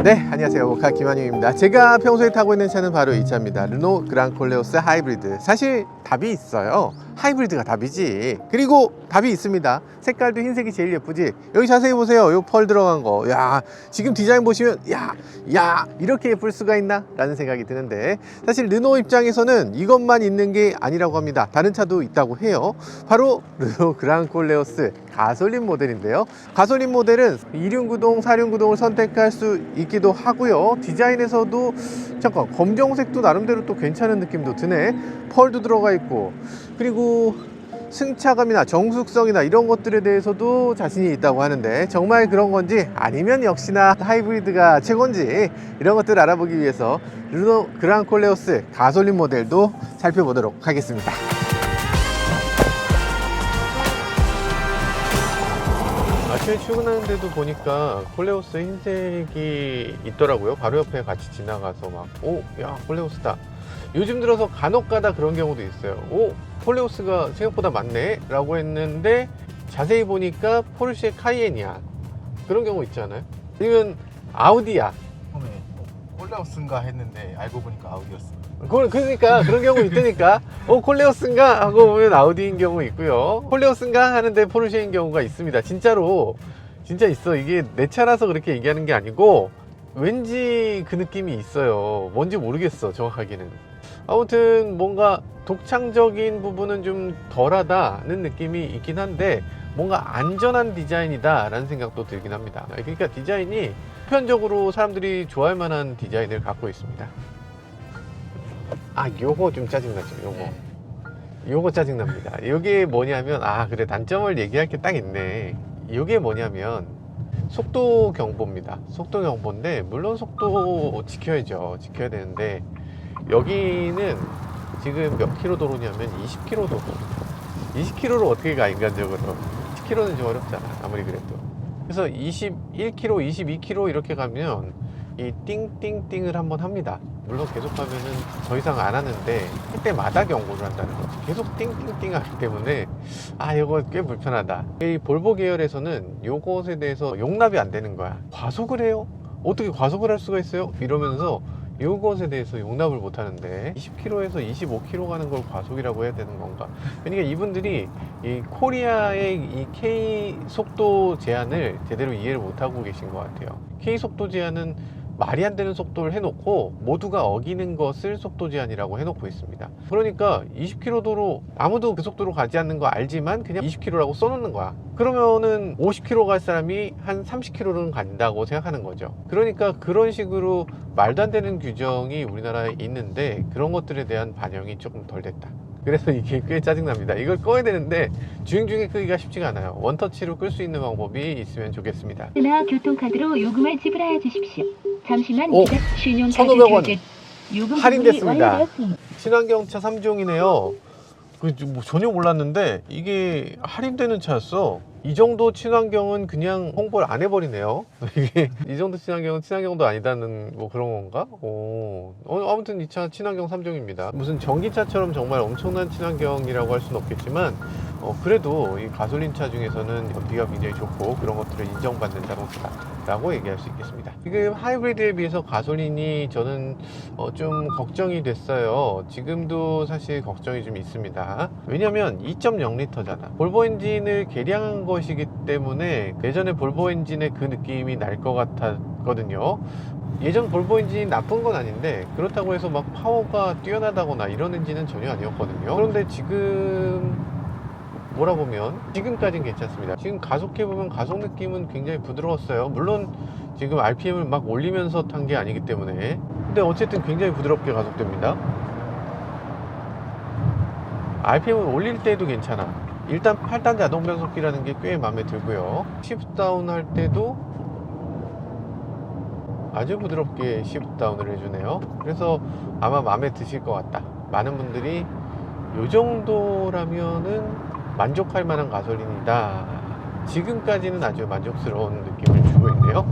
네, 안녕하세요. 모카 김한용입니다. 제가 평소에 타고 있는 차는 바로 이 차입니다. 르노 그랑콜레오스 하이브리드. 사실 답이 있어요. 하이브리드가 답이지. 그리고 답이 있습니다. 색깔도 흰색이 제일 예쁘지. 여기 자세히 보세요. 요 펄 들어간 거. 야, 지금 디자인 보시면 야 이렇게 예쁠 수가 있나? 라는 생각이 드는데, 사실 르노 입장에서는 이것만 있는 게 아니라고 합니다. 다른 차도 있다고 해요. 바로 르노 그랑콜레오스 가솔린 모델인데요. 가솔린 모델은 2륜구동, 4륜구동을 선택할 수 있기도 하고요. 디자인에서도 잠깐 검정색도 나름대로 또 괜찮은 느낌도 드네. 펄도 들어가 있고, 그리고 승차감이나 정숙성이나 이런 것들에 대해서도 자신이 있다고 하는데, 정말 그런 건지 아니면 역시나 하이브리드가 최고인지 이런 것들을 알아보기 위해서 르노 그랑콜레오스 가솔린 모델도 살펴보도록 하겠습니다. 아침에 출근하는데도 보니까 콜레오스 흰색이 있더라고요. 바로 옆에 같이 지나가서 막, 오, 야, 콜레오스다. 요즘 들어서 간혹가다 그런 경우도 있어요. 오, 콜레오스가 생각보다 많네 라고 했는데 자세히 보니까 포르쉐 카이엔이야. 그런 경우 있잖아요. 아니면 아우디야. 처음에 콜레오스인가 했는데 알고 보니까 아우디였어. 그러니까 그런 경우 있다니까. 콜레오스인가 하고 보면 아우디인 경우 있고요. 콜레오스인가 하는데 포르쉐인 경우가 있습니다. 진짜로 진짜 있어. 이게 내 차라서 그렇게 얘기하는 게 아니고 왠지 그 느낌이 있어요. 뭔지 모르겠어, 정확하게는. 아무튼 뭔가 독창적인 부분은 좀 덜하다는 느낌이 있긴 한데, 뭔가 안전한 디자인이다 라는 생각도 들긴 합니다. 그러니까 디자인이 보편적으로 사람들이 좋아할 만한 디자인을 갖고 있습니다. 요거 좀 짜증나죠. 요거 짜증납니다. 이게 뭐냐면, 그래, 단점을 얘기할 게 딱 있네. 이게 뭐냐면 속도 경보입니다. 속도 경보인데, 물론 속도 지켜야죠. 지켜야 되는데, 여기는 지금 몇 킬로 도로냐면 20킬로 도로. 20킬로로 어떻게 가, 인간적으로. 10킬로는 좀 어렵잖아, 아무리 그래도. 그래서 21킬로, 22킬로 이렇게 가면 이 띵띵띵을 한번 합니다. 물론 계속 가면은 더 이상 안 하는데, 그때마다 경고를 한다는 거지. 계속 띵띵띵 하기 때문에 이거 꽤 불편하다. 이 볼보 계열에서는 요것에 대해서 용납이 안 되는 거야. 과속을 해요? 어떻게 과속을 할 수가 있어요? 이러면서 요것에 대해서 용납을 못 하는데, 20km에서 25km 가는 걸 과속이라고 해야 되는 건가? 그러니까 이분들이 이 코리아의 이 K 속도 제한을 제대로 이해를 못 하고 계신 것 같아요. K 속도 제한은 말이 안 되는 속도를 해놓고 모두가 어기는 것을 속도 제한이라고 해놓고 있습니다. 그러니까 20km 도로, 아무도 그 속도로 가지 않는 거 알지만 그냥 20km라고 써놓는 거야. 그러면은 50km 갈 사람이 한 30km는 간다고 생각하는 거죠. 그러니까 그런 식으로 말도 안 되는 규정이 우리나라에 있는데, 그런 것들에 대한 반영이 조금 덜 됐다. 그래서 이게 꽤 짜증납니다. 이걸 꺼야 되는데 주행 중에 끄기가 쉽지가 않아요. 원터치로 끌 수 있는 방법이 있으면 좋겠습니다. 나 교통카드로 요금을 지불하여 주십시오. 잠시만 신용카드 1,500원 요금 할인됐습니다. 완료되었습니다. 친환경차 3종이네요. 전혀 몰랐는데 이게 할인되는 차였어. 이 정도 친환경은 그냥 홍보를 안 해버리네요. 이게 이 정도 친환경은 친환경도 아니다는 뭐 그런 건가? 아무튼 이 차 친환경 3종입니다. 무슨 전기차처럼 정말 엄청난 친환경이라고 할 수는 없겠지만, 그래도 이 가솔린 차 중에서는 연비가 굉장히 좋고 그런 것들을 인정받는 자동차라고 얘기할 수 있겠습니다. 지금 하이브리드에 비해서 가솔린이 저는 좀 걱정이 됐어요. 지금도 사실 걱정이 좀 있습니다. 왜냐면 2.0L잖아. 볼보 엔진을 개량한 것이기 때문에 예전에 볼보 엔진의 그 느낌이 날 것 같았거든요. 예전 볼보 엔진이 나쁜 건 아닌데, 그렇다고 해서 막 파워가 뛰어나다거나 이런 엔진은 전혀 아니었거든요. 그런데 지금 몰아보면 지금까지는 괜찮습니다. 지금 가속해보면 가속 느낌은 굉장히 부드러웠어요. 물론 지금 RPM을 막 올리면서 탄 게 아니기 때문에. 근데 어쨌든 굉장히 부드럽게 가속됩니다. RPM을 올릴 때도 괜찮아. 일단 8단 자동 변속기라는 게 꽤 마음에 들고요. 시프트 다운 할 때도 아주 부드럽게 시프트 다운을 해주네요. 그래서 아마 마음에 드실 것 같다. 많은 분들이 이 정도라면은 만족할 만한 가솔린이다. 지금까지는 아주 만족스러운 느낌을 주고 있네요.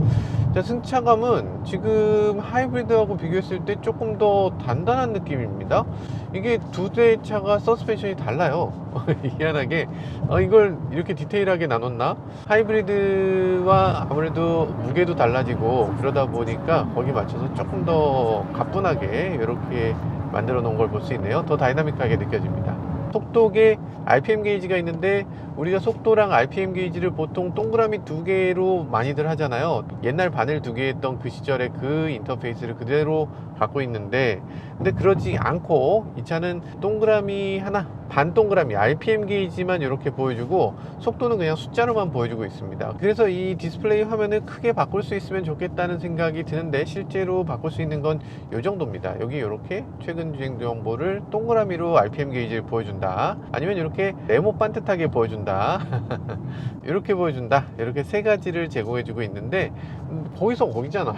자, 승차감은 지금 하이브리드하고 비교했을 때 조금 더 단단한 느낌입니다. 이게 두 대 차가 서스펜션이 달라요. 희한하게 이걸 이렇게 디테일하게 나눴나? 하이브리드와 아무래도 무게도 달라지고 그러다 보니까 거기 맞춰서 조금 더 가뿐하게 이렇게 만들어 놓은 걸 볼 수 있네요. 더 다이나믹하게 느껴집니다. 속도계 RPM 게이지가 있는데 우리가 속도랑 RPM 게이지를 보통 동그라미 두 개로 많이들 하잖아요. 옛날 바늘 두 개 했던 그 시절의 그 인터페이스를 그대로 갖고 있는데, 근데 그러지 않고 이 차는 동그라미 하나, 반 동그라미 RPM 게이지만 이렇게 보여주고 속도는 그냥 숫자로만 보여주고 있습니다. 그래서 이 디스플레이 화면을 크게 바꿀 수 있으면 좋겠다는 생각이 드는데 실제로 바꿀 수 있는 건 이 정도입니다. 여기 이렇게 최근 주행 정보를 동그라미로 RPM 게이지를 보여준다, 아니면 이렇게 네모 반듯하게 보여준다 이렇게 보여준다, 이렇게 세 가지를 제공해주고 있는데 거기서 거기잖아.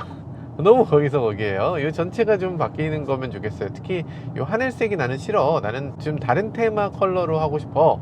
너무 거기서 거기에요. 이 전체가 좀 바뀌는 거면 좋겠어요. 특히 이 하늘색이 나는 싫어. 나는 좀 다른 테마 컬러로 하고 싶어.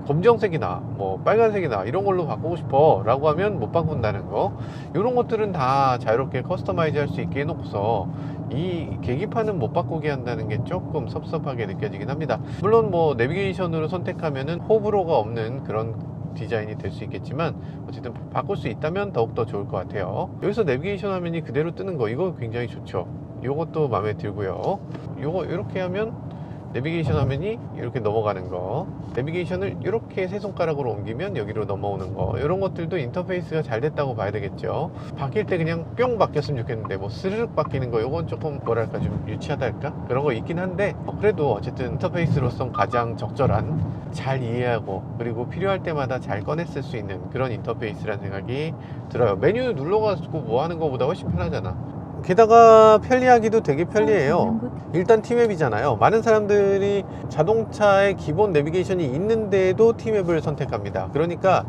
검정색이나 뭐 빨간색이나 이런 걸로 바꾸고 싶어 라고 하면 못 바꾼다는 거, 이런 것들은 다 자유롭게 커스터마이즈 할 수 있게 해놓고서 이 계기판은 못 바꾸게 한다는 게 조금 섭섭하게 느껴지긴 합니다. 물론 뭐 내비게이션으로 선택하면은 호불호가 없는 그런 디자인이 될 수 있겠지만 어쨌든 바꿀 수 있다면 더욱더 좋을 것 같아요. 여기서 내비게이션 화면이 그대로 뜨는 거, 이거 굉장히 좋죠. 이것도 마음에 들고요. 이거 이렇게 하면 내비게이션 화면이 이렇게 넘어가는 거, 내비게이션을 이렇게 세 손가락으로 옮기면 여기로 넘어오는 거, 이런 것들도 인터페이스가 잘 됐다고 봐야 되겠죠. 바뀔 때 그냥 뿅 바뀌었으면 좋겠는데 뭐 스르륵 바뀌는 거, 이건 조금 뭐랄까 좀 유치하달까? 그런 거 있긴 한데 그래도 어쨌든 인터페이스로서 가장 적절한, 잘 이해하고 그리고 필요할 때마다 잘 꺼냈을 수 있는 그런 인터페이스라는 생각이 들어요. 메뉴 눌러가지고 뭐 하는 거보다 훨씬 편하잖아. 게다가 편리하기도 되게 편리해요. 일단 T맵이잖아요. 많은 사람들이 자동차에 기본 내비게이션이 있는데도 T맵을 선택합니다. 그러니까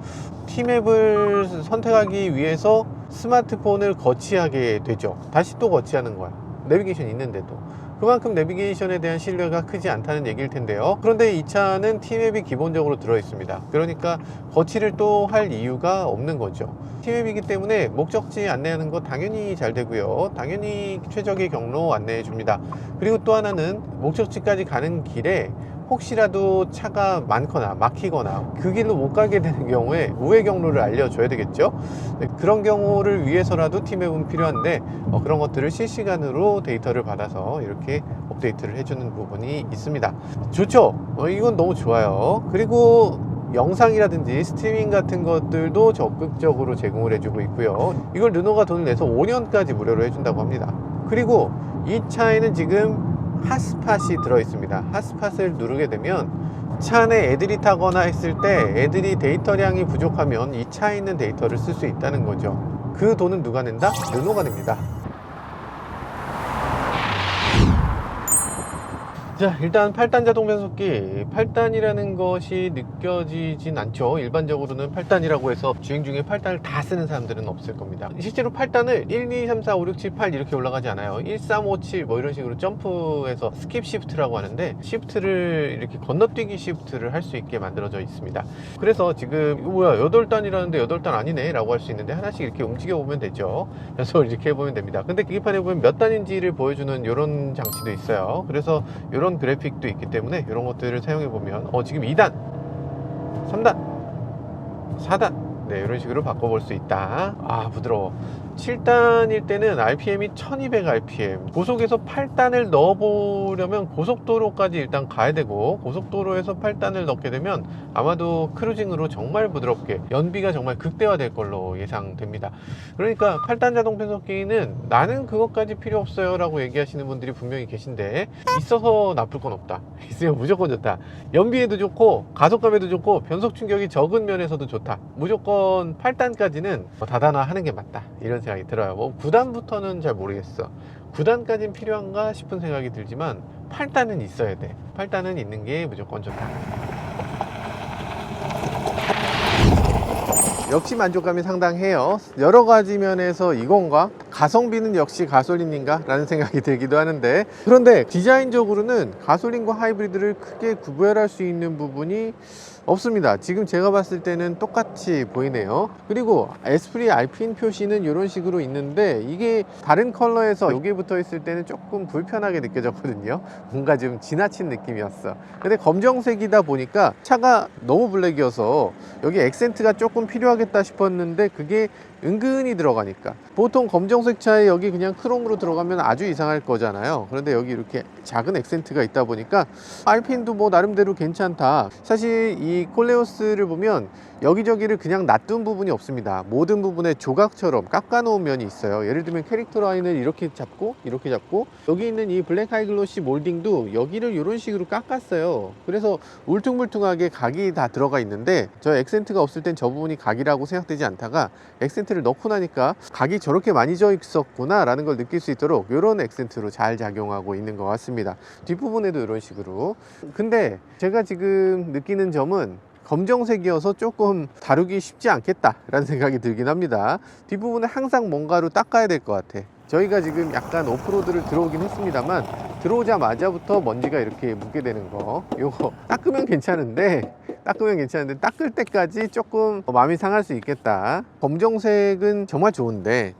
T맵을 선택하기 위해서 스마트폰을 거치하게 되죠. 다시 또 거치하는 거야. 내비게이션 있는데도. 그만큼 내비게이션에 대한 신뢰가 크지 않다는 얘기일 텐데요. 그런데 이 차는 T맵이 기본적으로 들어 있습니다. 그러니까 거치를 또 할 이유가 없는 거죠. T맵이기 때문에 목적지 안내하는 거 당연히 잘 되고요. 당연히 최적의 경로 안내해 줍니다. 그리고 또 하나는 목적지까지 가는 길에 혹시라도 차가 많거나 막히거나 그 길로 못 가게 되는 경우에 우회 경로를 알려줘야 되겠죠. 그런 경우를 위해서라도 T맵은 필요한데 그런 것들을 실시간으로 데이터를 받아서 이렇게 업데이트를 해주는 부분이 있습니다. 좋죠? 이건 너무 좋아요. 그리고 영상이라든지 스트리밍 같은 것들도 적극적으로 제공을 해주고 있고요. 이걸 르노가 돈을 내서 5년까지 무료로 해준다고 합니다. 그리고 이 차에는 지금 핫스팟이 들어있습니다. 핫스팟을 누르게 되면 차 안에 애들이 타거나 했을 때 애들이 데이터량이 부족하면 이 차에 있는 데이터를 쓸 수 있다는 거죠. 그 돈은 누가 낸다? 르노가 냅니다. 자, 일단 8단 자동 변속기, 8단이라는 것이 느껴지진 않죠. 일반적으로는 8단이라고 해서 주행 중에 8단을 다 쓰는 사람들은 없을 겁니다. 실제로 8단을 1, 2, 3, 4, 5, 6, 7, 8 이렇게 올라가지 않아요. 1, 3, 5, 7 뭐 이런 식으로 점프해서 스킵 시프트라고 하는데, 시프트를 이렇게 건너뛰기 시프트를 할 수 있게 만들어져 있습니다. 그래서 지금 이거 뭐야 8단이라는데 8단 아니네 라고 할 수 있는데 하나씩 이렇게 움직여 보면 되죠. 연속을 이렇게 해보면 됩니다. 근데 계기판에 보면 몇 단인지를 보여주는 이런 장치도 있어요. 그래서 이런 그래픽도 있기 때문에 이런 것들을 사용해 보면 지금 2단, 3단, 4단 네, 이런 식으로 바꿔볼 수 있다. 아, 부드러워. 7단일 때는 RPM이 1200rpm, 고속에서 8단을 넣어보려면 고속도로까지 일단 가야 되고, 고속도로에서 8단을 넣게 되면 아마도 크루징으로 정말 부드럽게 연비가 정말 극대화될 걸로 예상됩니다. 그러니까 8단 자동 변속기는 나는 그것까지 필요 없어요 라고 얘기하시는 분들이 분명히 계신데, 있어서 나쁠 건 없다. 있으면 무조건 좋다. 연비에도 좋고 가속감에도 좋고 변속 충격이 적은 면에서도 좋다. 무조건 8단까지는 다단화하는 게 맞다, 이런 생각이 들어요. 뭐 9단부터는 잘 모르겠어. 9단까지는 필요한가 싶은 생각이 들지만 8단은 있어야 돼. 8단은 있는 게 무조건 좋다. 역시 만족감이 상당해요. 여러 가지 면에서 이건가? 가성비는 역시 가솔린인가? 라는 생각이 들기도 하는데, 그런데 디자인적으로는 가솔린과 하이브리드를 크게 구별할 수 있는 부분이 없습니다. 지금 제가 봤을 때는 똑같이 보이네요. 그리고 에스프리 알핀 표시는 이런 식으로 있는데, 이게 다른 컬러에서 여기에 붙어 있을 때는 조금 불편하게 느껴졌거든요. 뭔가 좀 지나친 느낌이었어. 근데 검정색이다 보니까 차가 너무 블랙이어서 여기 액센트가 조금 필요하겠다 싶었는데, 그게 은근히 들어가니까, 보통 검정색 차에 여기 그냥 크롬으로 들어가면 아주 이상할 거잖아요. 그런데 여기 이렇게 작은 액센트가 있다 보니까 알핀도 뭐 나름대로 괜찮다. 사실 이 콜레오스를 보면 여기저기를 그냥 놔둔 부분이 없습니다. 모든 부분에 조각처럼 깎아 놓은 면이 있어요. 예를 들면 캐릭터 라인을 이렇게 잡고 이렇게 잡고, 여기 있는 이 블랙 하이글로시 몰딩도 여기를 이런 식으로 깎았어요. 그래서 울퉁불퉁하게 각이 다 들어가 있는데, 저 액센트가 없을 땐 저 부분이 각이라고 생각되지 않다가 액센트를 넣고 나니까 각이 저렇게 많이 져 있었구나 라는 걸 느낄 수 있도록 이런 액센트로 잘 작용하고 있는 것 같습니다. 뒷부분에도 이런 식으로. 근데 제가 지금 느끼는 점은 검정색이어서 조금 다루기 쉽지 않겠다 라는 생각이 들긴 합니다. 뒷부분에 항상 뭔가로 닦아야 될 것 같아. 저희가 지금 약간 오프로드를 들어오긴 했습니다만, 들어오자마자부터 먼지가 이렇게 묻게 되는 거, 요거 닦으면 괜찮은데 닦을 때까지 조금 마음이 상할 수 있겠다. 검정색은 정말 좋은데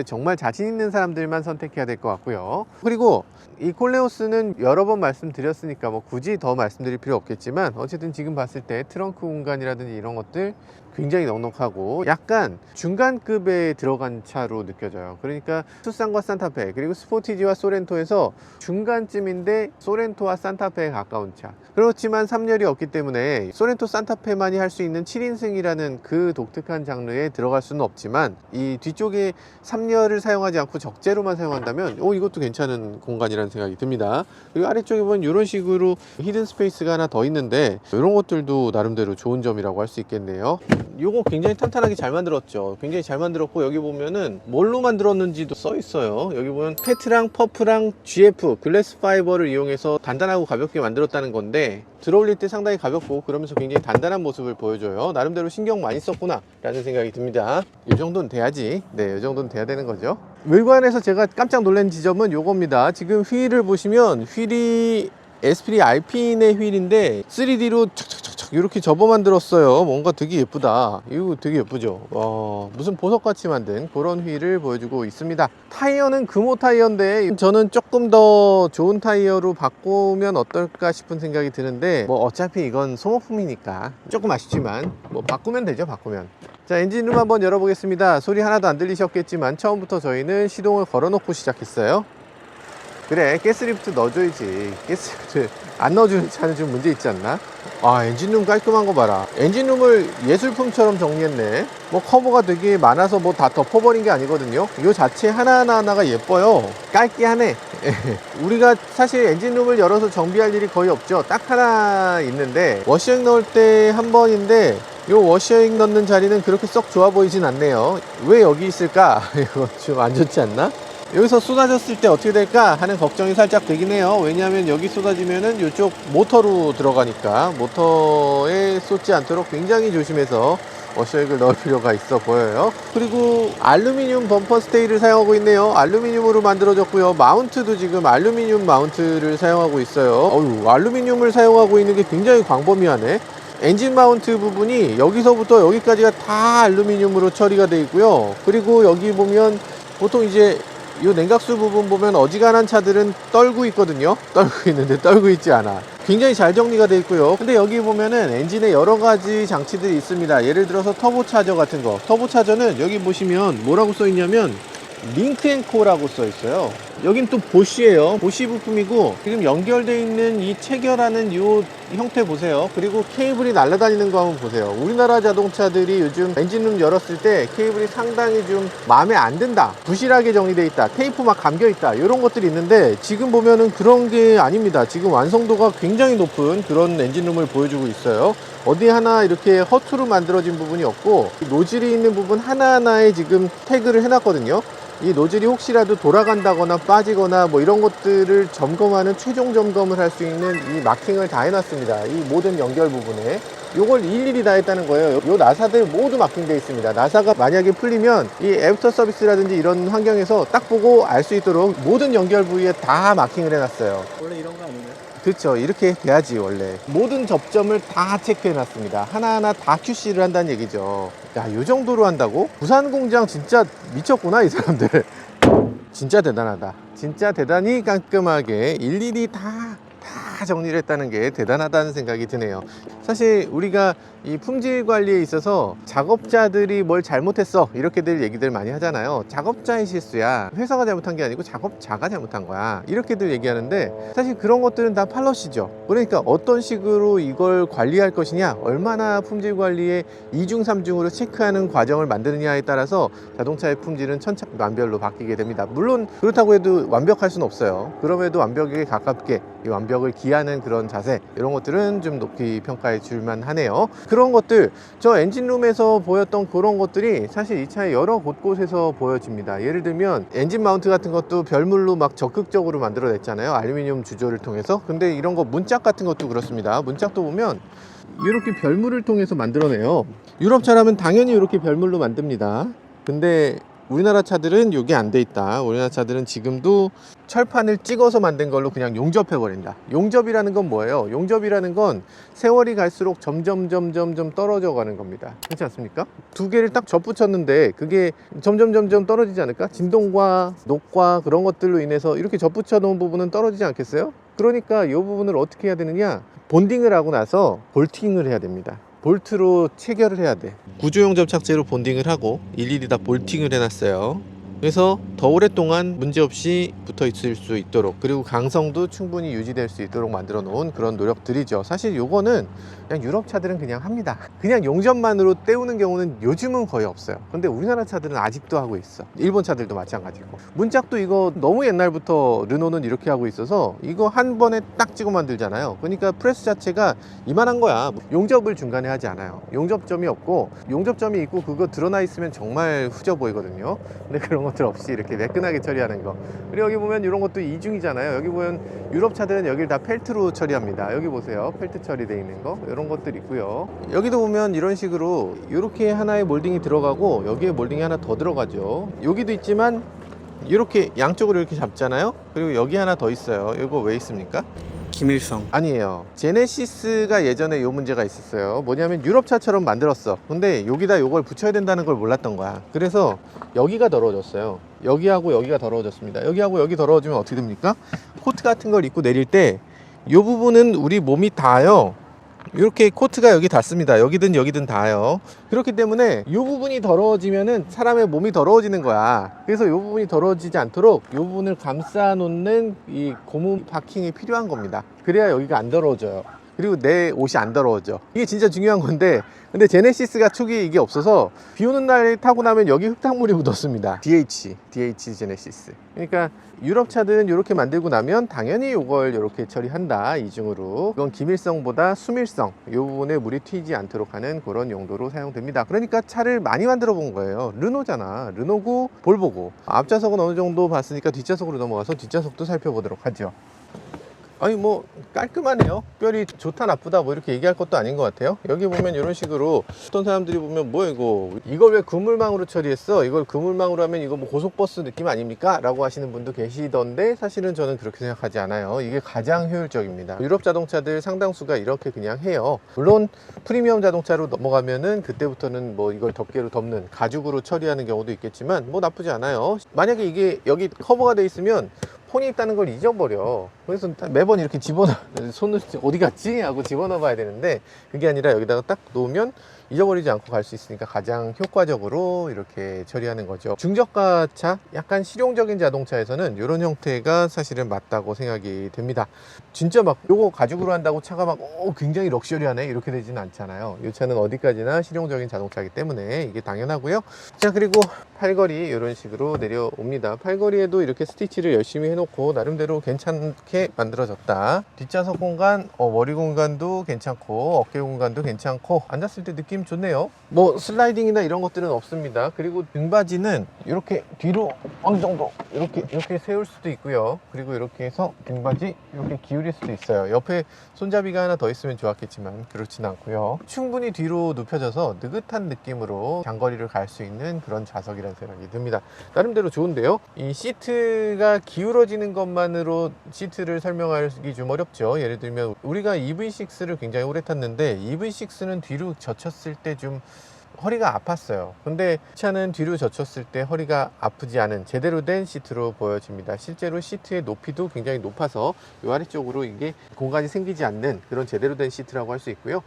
정말 자신 있는 사람들만 선택해야 될 것 같고요. 그리고 이 콜레오스는 여러 번 말씀드렸으니까 뭐 굳이 더 말씀드릴 필요 없겠지만, 어쨌든 지금 봤을 때 트렁크 공간이라든지 이런 것들 굉장히 넉넉하고 약간 중간급에 들어간 차로 느껴져요. 그러니까 투싼과 산타페, 그리고 스포티지와 소렌토에서 중간쯤인데 소렌토와 산타페에 가까운 차. 그렇지만 3열이 없기 때문에 소렌토 산타페만이 할 수 있는 7인승이라는 그 독특한 장르에 들어갈 수는 없지만, 이 뒤쪽에 3열을 사용하지 않고 적재로만 사용한다면 이것도 괜찮은 공간이라는 생각이 듭니다. 그리고 아래쪽에 보면 이런 식으로 히든 스페이스가 하나 더 있는데, 이런 것들도 나름대로 좋은 점이라고 할 수 있겠네요. 요거 굉장히 탄탄하게 잘 만들었죠. 굉장히 잘 만들었고, 여기 보면은 뭘로 만들었는지도 써 있어요. 여기 보면 페트랑 퍼프랑 GF 글래스 파이버를 이용해서 단단하고 가볍게 만들었다는 건데, 들어올릴 때 상당히 가볍고 그러면서 굉장히 단단한 모습을 보여줘요. 나름대로 신경 많이 썼구나 라는 생각이 듭니다. 이 정도는 돼야지. 네, 이 정도는 돼야 되는 거죠. 외관에서 제가 깜짝 놀란 지점은 요겁니다. 지금 휠을 보시면, 휠이 에스프리 알핀의 휠인데 3D로 착착착착 이렇게 접어 만들었어요. 뭔가 되게 예쁘다. 이거 되게 예쁘죠. 무슨 보석같이 만든 그런 휠을 보여주고 있습니다. 타이어는 금호 타이어인데, 저는 조금 더 좋은 타이어로 바꾸면 어떨까 싶은 생각이 드는데, 뭐 어차피 이건 소모품이니까 조금 아쉽지만 뭐 바꾸면 되죠. 바꾸면. 자, 엔진룸 한번 열어보겠습니다. 소리 하나도 안 들리셨겠지만 처음부터 저희는 시동을 걸어놓고 시작했어요. 그래, 가스리프트 넣어줘야지. 가스리프트 안 넣어주는 차는 좀 문제 있지 않나? 엔진룸 깔끔한 거 봐라. 엔진룸을 예술품처럼 정리했네. 뭐 커버가 되게 많아서 뭐 다 덮어버린 게 아니거든요. 이 자체 하나하나가 예뻐요. 깔게 하네. 우리가 사실 엔진룸을 열어서 정비할 일이 거의 없죠. 딱 하나 있는데, 워셔액 넣을 때 한 번인데, 요 워셔액 넣는 자리는 그렇게 썩 좋아 보이진 않네요. 왜 여기 있을까? 이거 좀 안 좋지 않나? 여기서 쏟아졌을 때 어떻게 될까 하는 걱정이 살짝 되긴 해요. 왜냐하면 여기 쏟아지면은 이쪽 모터로 들어가니까 모터에 쏟지 않도록 굉장히 조심해서 워셔액을 넣을 필요가 있어 보여요. 그리고 알루미늄 범퍼 스테이를 사용하고 있네요. 알루미늄으로 만들어졌고요. 마운트도 지금 알루미늄 마운트를 사용하고 있어요. 알루미늄을 사용하고 있는 게 굉장히 광범위하네. 엔진 마운트 부분이 여기서부터 여기까지가 다 알루미늄으로 처리가 되어 있고요. 그리고 여기 보면 보통 이제 이 냉각수 부분 보면 어지간한 차들은 떨고 있거든요. 떨고 있는데 떨고 있지 않아. 굉장히 잘 정리가 되어 있고요. 근데 여기 보면은 엔진에 여러 가지 장치들이 있습니다. 예를 들어서 터보 차저 같은 거. 터보 차저는 여기 보시면 뭐라고 써 있냐면 링크앤코라고 써 있어요. 여긴 또 보쉬예요. 보쉬 부품이고, 지금 연결되어 있는 이 체결하는 이 형태 보세요. 그리고 케이블이 날아다니는 거 한번 보세요. 우리나라 자동차들이 요즘 엔진룸 열었을 때 케이블이 상당히 좀 마음에 안 든다, 부실하게 정리되어 있다, 테이프 막 감겨 있다, 이런 것들이 있는데, 지금 보면은 그런 게 아닙니다. 지금 완성도가 굉장히 높은 그런 엔진룸을 보여주고 있어요. 어디 하나 이렇게 허투루 만들어진 부분이 없고, 노즐이 있는 부분 하나하나에 지금 태그를 해놨거든요. 이 노즐이 혹시라도 돌아간다거나 빠지거나 뭐 이런 것들을 점검하는 최종 점검을 할 수 있는 이 마킹을 다 해놨습니다. 이 모든 연결 부분에. 요걸 일일이 다 했다는 거예요. 요 나사들 모두 마킹되어 있습니다. 나사가 만약에 풀리면 이 애프터 서비스라든지 이런 환경에서 딱 보고 알 수 있도록 모든 연결 부위에 다 마킹을 해놨어요. 원래 이런 거 아닌가요? 그렇죠. 이렇게 돼야지 원래. 모든 접점을 다 체크해놨습니다. 하나하나 다 QC를 한다는 얘기죠. 야, 요 정도로 한다고? 부산 공장 진짜 미쳤구나, 이 사람들. 진짜 대단하다. 진짜 대단히 깔끔하게 일일이 다 정리를 했다는 게 대단하다는 생각이 드네요. 사실 우리가 이 품질 관리에 있어서 작업자들이 뭘 잘못했어 이렇게들 얘기들 많이 하잖아요. 작업자의 실수야, 회사가 잘못한 게 아니고 작업자가 잘못한 거야, 이렇게들 얘기하는데 사실 그런 것들은 다 팔러시죠. 그러니까 어떤 식으로 이걸 관리할 것이냐, 얼마나 품질 관리에 2중 3중으로 체크하는 과정을 만드느냐에 따라서 자동차의 품질은 천차만별로 바뀌게 됩니다. 물론 그렇다고 해도 완벽할 수는 없어요. 그럼에도 완벽에 가깝게 이 완벽을 기하는 그런 자세, 이런 것들은 좀 높이 평가해 줄만 하네요. 그런 것들, 저 엔진룸에서 보였던 그런 것들이 사실 이 차의 여러 곳곳에서 보여집니다. 예를 들면 엔진 마운트 같은 것도 별물로 막 적극적으로 만들어냈잖아요, 알루미늄 주조를 통해서. 근데 이런 거 문짝 같은 것도 그렇습니다. 문짝도 보면 이렇게 별물을 통해서 만들어내요. 유럽 차라면 당연히 이렇게 별물로 만듭니다. 근데 우리나라 차들은 이게 안 돼 있다. 우리나라 차들은 지금도 철판을 찍어서 만든 걸로 그냥 용접해 버린다. 용접이라는 건 뭐예요? 용접이라는 건 세월이 갈수록 점점 떨어져 가는 겁니다. 그렇지 않습니까? 두 개를 딱 접붙였는데 그게 점점 떨어지지 않을까? 진동과 녹과 그런 것들로 인해서 이렇게 접붙여 놓은 부분은 떨어지지 않겠어요? 그러니까 이 부분을 어떻게 해야 되느냐? 본딩을 하고 나서 볼팅을 해야 됩니다. 볼트로 체결을 해야 돼. 구조용 접착제로 본딩을 하고 일일이 다 볼팅을 해놨어요. 그래서 더 오랫동안 문제없이 붙어 있을 수 있도록, 그리고 강성도 충분히 유지될 수 있도록 만들어 놓은 그런 노력들이죠. 사실 요거는 그냥 유럽 차들은 그냥 합니다. 그냥 용접만으로 때우는 경우는 요즘은 거의 없어요. 근데 우리나라 차들은 아직도 하고 있어. 일본 차들도 마찬가지고. 문짝도 이거 너무 옛날부터 르노는 이렇게 하고 있어서 이거 한 번에 딱 찍어 만들잖아요. 그러니까 프레스 자체가 이만한 거야. 용접을 중간에 하지 않아요. 용접점이 없고, 용접점이 있고 그거 드러나 있으면 정말 후져 보이거든요. 근데 그런 것들 없이 이렇게 매끈하게 처리하는 거. 그리고 여기 보면 이런 것도 이중이잖아요. 여기 보면 유럽 차들은 여기를 다 펠트로 처리합니다. 여기 보세요. 펠트 처리되어 있는 거, 이런 것들 있고요. 여기도 보면 이런 식으로 이렇게 하나의 몰딩이 들어가고 여기에 몰딩이 하나 더 들어가죠. 여기도 있지만 이렇게 양쪽으로 이렇게 잡잖아요. 그리고 여기 하나 더 있어요. 이거 왜 있습니까? 기밀성. 아니에요. 제네시스가 예전에 이 문제가 있었어요. 뭐냐면 유럽차처럼 만들었어. 근데 여기다 요걸 붙여야 된다는 걸 몰랐던 거야. 그래서 여기가 더러워졌어요. 여기하고 여기가 더러워졌습니다. 여기하고 여기 더러워지면 어떻게 됩니까? 코트 같은 걸 입고 내릴 때 이 부분은 우리 몸이 닿아요. 이렇게 코트가 여기 닿습니다. 여기든 여기든 닿아요. 그렇기 때문에 이 부분이 더러워지면은 사람의 몸이 더러워지는 거야. 그래서 이 부분이 더러워지지 않도록 이 부분을 감싸 놓는 이 고무 파킹이 필요한 겁니다. 그래야 여기가 안 더러워져요. 그리고 내 옷이 안 더러워져. 이게 진짜 중요한 건데, 근데 제네시스가 초기에 이게 없어서 비 오는 날 타고 나면 여기 흙탕물이 묻었습니다. DH 제네시스. 그러니까 유럽 차들은 이렇게 만들고 나면 당연히 이걸 이렇게 처리한다, 이중으로. 이건 기밀성보다 수밀성, 이 부분에 물이 튀지 않도록 하는 그런 용도로 사용됩니다. 그러니까 차를 많이 만들어 본 거예요. 르노잖아. 르노고 볼보고. 앞좌석은 어느 정도 봤으니까 뒷좌석으로 넘어가서 뒷좌석도 살펴보도록 하죠. 아니 뭐 깔끔하네요. 특별히 좋다 나쁘다 뭐 이렇게 얘기할 것도 아닌 것 같아요. 여기 보면 이런 식으로 어떤 사람들이 보면 뭐 이걸 왜 그물망으로 처리했어? 이걸 그물망으로 하면 이거 뭐 고속버스 느낌 아닙니까? 라고 하시는 분도 계시던데, 사실은 저는 그렇게 생각하지 않아요. 이게 가장 효율적입니다. 유럽 자동차들 상당수가 이렇게 그냥 해요. 물론 프리미엄 자동차로 넘어가면은 그때부터는 뭐 이걸 덮개로 덮는 가죽으로 처리하는 경우도 있겠지만 뭐 나쁘지 않아요. 만약에 이게 여기 커버가 돼 있으면 폰이 있다는 걸 잊어버려. 그래서 매번 이렇게 집어넣어, 손을 어디 갔지? 하고 집어넣어 봐야 되는데, 그게 아니라 여기다가 딱 놓으면 잊어버리지 않고 갈 수 있으니까 가장 효과적으로 이렇게 처리하는 거죠. 중저가 차, 약간 실용적인 자동차에서는 이런 형태가 사실은 맞다고 생각이 됩니다. 진짜 막 요거 가죽으로 한다고 차가 막 굉장히 럭셔리하네 이렇게 되지는 않잖아요. 이 차는 어디까지나 실용적인 자동차이기 때문에 이게 당연하고요. 자, 그리고 팔걸이 이런 식으로 내려옵니다. 팔걸이에도 이렇게 스티치를 열심히 해놓고 나름대로 괜찮게 만들어졌다. 뒷좌석 공간, 머리 공간도 괜찮고 어깨 공간도 괜찮고 앉았을 때 느낌 참 좋네요. 뭐 슬라이딩이나 이런 것들은 없습니다. 그리고 등받이는 이렇게 뒤로 어느 정도 이렇게 세울 수도 있고요. 그리고 이렇게 해서 등받이 이렇게 기울일 수도 있어요. 옆에 손잡이가 하나 더 있으면 좋았겠지만 그렇진 않고요. 충분히 뒤로 눕혀져서 느긋한 느낌으로 장거리를 갈 수 있는 그런 좌석이라는 생각이 듭니다. 나름대로 좋은데요. 이 시트가 기울어지는 것만으로 시트를 설명하기 좀 어렵죠. 예를 들면 우리가 EV6를 굉장히 오래 탔는데 EV6는 뒤로 젖혔을 때 좀 허리가 아팠어요. 근데 이 차는 뒤로 젖혔을 때 허리가 아프지 않은 제대로 된 시트로 보여집니다. 실제로 시트의 높이도 굉장히 높아서 이 아래쪽으로 이게 공간이 생기지 않는 그런 제대로 된 시트라고 할 수 있고요.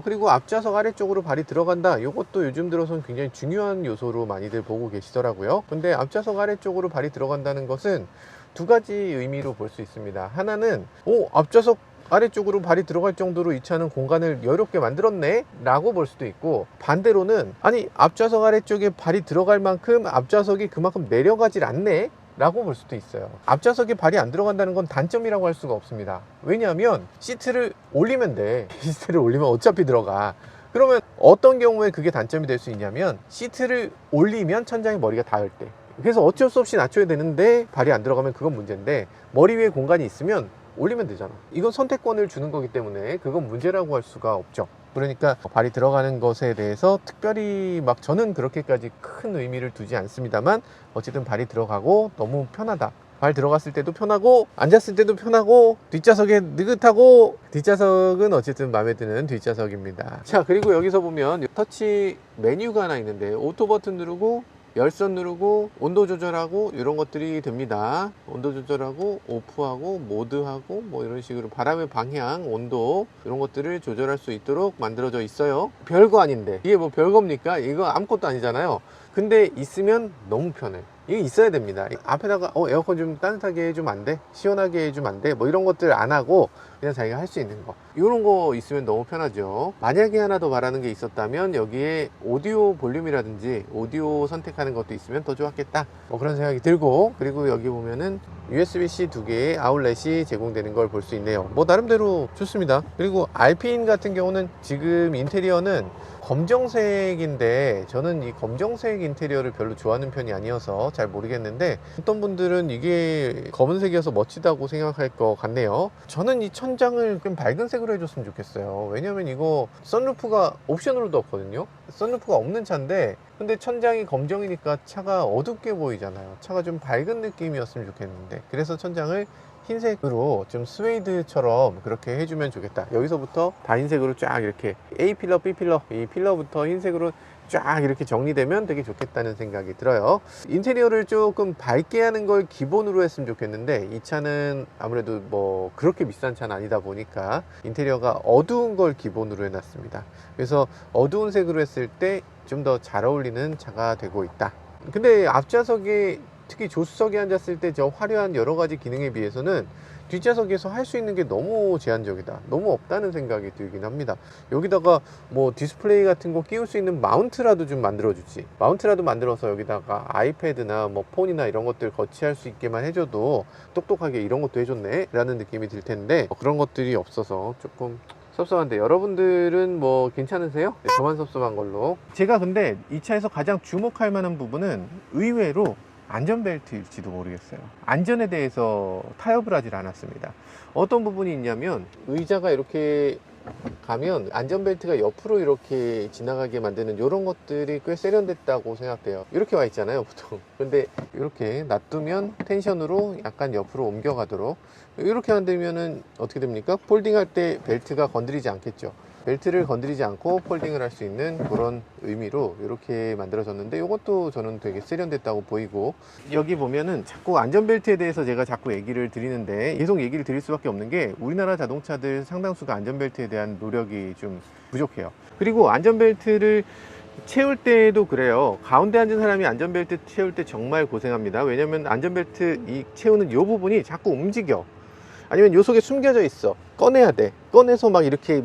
그리고 앞좌석 아래쪽으로 발이 들어간다. 이것도 요즘 들어서는 굉장히 중요한 요소로 많이들 보고 계시더라고요. 근데 앞좌석 아래쪽으로 발이 들어간다는 것은 두 가지 의미로 볼 수 있습니다. 하나는 앞좌석 아래쪽으로 발이 들어갈 정도로 이 차는 공간을 여유롭게 만들었네 라고 볼 수도 있고, 반대로는 아니 앞좌석 아래쪽에 발이 들어갈 만큼 앞좌석이 그만큼 내려가질 않네 라고 볼 수도 있어요. 앞좌석에 발이 안 들어간다는 건 단점이라고 할 수가 없습니다. 왜냐하면 시트를 올리면 돼. 시트를 올리면 어차피 들어가. 그러면 어떤 경우에 그게 단점이 될 수 있냐면, 시트를 올리면 천장에 머리가 닿을 때, 그래서 어쩔 수 없이 낮춰야 되는데 발이 안 들어가면 그건 문제인데, 머리 위에 공간이 있으면 올리면 되잖아. 이건 선택권을 주는 거기 때문에 그건 문제라고 할 수가 없죠. 그러니까 발이 들어가는 것에 대해서 특별히 막 저는 그렇게까지 큰 의미를 두지 않습니다만, 어쨌든 발이 들어가고 너무 편하다. 발 들어갔을 때도 편하고 앉았을 때도 편하고 뒷좌석에 느긋하고, 뒷좌석은 어쨌든 마음에 드는 뒷좌석입니다. 자, 그리고 여기서 보면 터치 메뉴가 하나 있는데, 오토 버튼 누르고 열선 누르고 온도 조절하고 이런 것들이 됩니다. 온도 조절하고 오프하고 모드하고 뭐 이런 식으로 바람의 방향, 온도 이런 것들을 조절할 수 있도록 만들어져 있어요. 별거 아닌데 이게 뭐 별겁니까? 이거 아무것도 아니잖아요. 근데 있으면 너무 편해. 이게 있어야 됩니다. 앞에다가 에어컨 좀 따뜻하게 해주면 안 돼? 시원하게 해주면 안 돼? 뭐 이런 것들 안 하고 그냥 자기가 할 수 있는 거, 이런 거 있으면 너무 편하죠. 만약에 하나 더 바라는 게 있었다면 여기에 오디오 볼륨이라든지 오디오 선택하는 것도 있으면 더 좋았겠다, 뭐 그런 생각이 들고, 그리고 여기 보면은 USB-C 두 개의 아웃렛이 제공되는 걸 볼 수 있네요. 뭐 나름대로 좋습니다. 그리고 알핀 같은 경우는 지금 인테리어는 검정색인데, 저는 이 검정색 인테리어를 별로 좋아하는 편이 아니어서 잘 모르겠는데, 어떤 분들은 이게 검은색이어서 멋지다고 생각할 것 같네요. 저는 이 천장을 좀 밝은 색으로 해줬으면 좋겠어요. 왜냐면 이거 선루프가 옵션으로도 없거든요. 선루프가 없는 차인데, 근데 천장이 검정이니까 차가 어둡게 보이잖아요. 차가 좀 밝은 느낌이었으면 좋겠는데, 그래서 천장을 흰색으로 좀 스웨이드처럼 그렇게 해주면 좋겠다. 여기서부터 다 흰색으로 쫙 이렇게 A 필러, B 필러, 이 필러부터 흰색으로 쫙 이렇게 정리되면 되게 좋겠다는 생각이 들어요. 인테리어를 조금 밝게 하는 걸 기본으로 했으면 좋겠는데, 이 차는 아무래도 뭐 그렇게 비싼 차는 아니다 보니까 인테리어가 어두운 걸 기본으로 해놨습니다. 그래서 어두운 색으로 했을 때 좀 더 잘 어울리는 차가 되고 있다. 근데 앞좌석에, 특히 조수석에 앉았을 때 저 화려한 여러 가지 기능에 비해서는 뒷좌석에서 할 수 있는 게 너무 제한적이다, 너무 없다는 생각이 들긴 합니다. 여기다가 뭐 디스플레이 같은 거 끼울 수 있는 마운트라도 좀 만들어주지. 마운트라도 만들어서 여기다가 아이패드나 뭐 폰이나 이런 것들 거치할 수 있게만 해줘도 똑똑하게 이런 것도 해줬네 라는 느낌이 들 텐데, 그런 것들이 없어서 조금 섭섭한데, 여러분들은 뭐 괜찮으세요? 네, 저만 섭섭한 걸로. 제가 근데 이 차에서 가장 주목할 만한 부분은 의외로 안전벨트일지도 모르겠어요. 안전에 대해서 타협을 하질 않았습니다. 어떤 부분이 있냐면, 의자가 이렇게 가면 안전벨트가 옆으로 이렇게 지나가게 만드는 이런 것들이 꽤 세련됐다고 생각돼요. 이렇게 와 있잖아요, 보통. 근데 이렇게 놔두면 텐션으로 약간 옆으로 옮겨가도록 이렇게 만들면은 어떻게 됩니까? 폴딩할 때 벨트가 건드리지 않겠죠. 벨트를 건드리지 않고 폴딩을 할 수 있는 그런 의미로 이렇게 만들어졌는데, 이것도 저는 되게 세련됐다고 보이고, 여기 보면은 자꾸 안전벨트에 대해서 제가 자꾸 얘기를 드리는데 계속 얘기를 드릴 수밖에 없는 게, 우리나라 자동차들 상당수가 안전벨트에 대한 노력이 좀 부족해요. 그리고 안전벨트를 채울 때도 그래요. 가운데 앉은 사람이 안전벨트 채울 때 정말 고생합니다. 왜냐면 안전벨트 이 채우는 이 부분이 자꾸 움직여. 아니면 요 속에 숨겨져 있어. 꺼내야 돼. 꺼내서 막 이렇게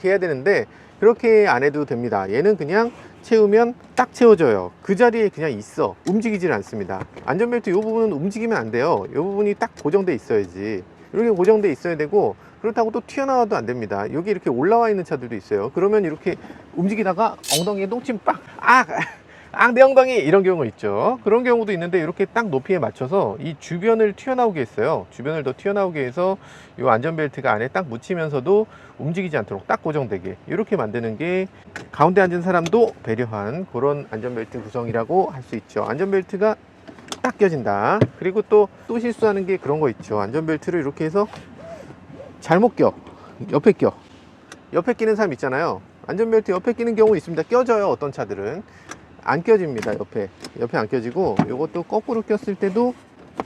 해야 되는데, 그렇게 안 해도 됩니다. 얘는 그냥 채우면 딱 채워져요. 그 자리에 그냥 있어. 움직이질 않습니다. 안전벨트 이 부분은 움직이면 안 돼요. 이 부분이 딱 고정돼 있어야지. 이렇게 고정돼 있어야 되고, 그렇다고 또 튀어나와도 안 됩니다. 여기 이렇게 올라와 있는 차들도 있어요. 그러면 이렇게 움직이다가 엉덩이에 똥침 빡! 내 엉덩이! 이런 경우 있죠. 그런 경우도 있는데 이렇게 딱 높이에 맞춰서 이 주변을 튀어나오게 했어요. 주변을 더 튀어나오게 해서 이 안전벨트가 안에 딱 묻히면서도 움직이지 않도록 딱 고정되게 이렇게 만드는 게 가운데 앉은 사람도 배려한 그런 안전벨트 구성이라고 할 수 있죠. 안전벨트가 딱 껴진다. 그리고 또 실수하는 게 그런 거 있죠. 안전벨트를 이렇게 해서 잘못 껴. 옆에 껴. 옆에 끼는 사람 있잖아요. 안전벨트 옆에 끼는 경우 있습니다. 껴져요. 어떤 차들은 안 껴집니다. 옆에 안 껴지고, 이것도 거꾸로 꼈을 때도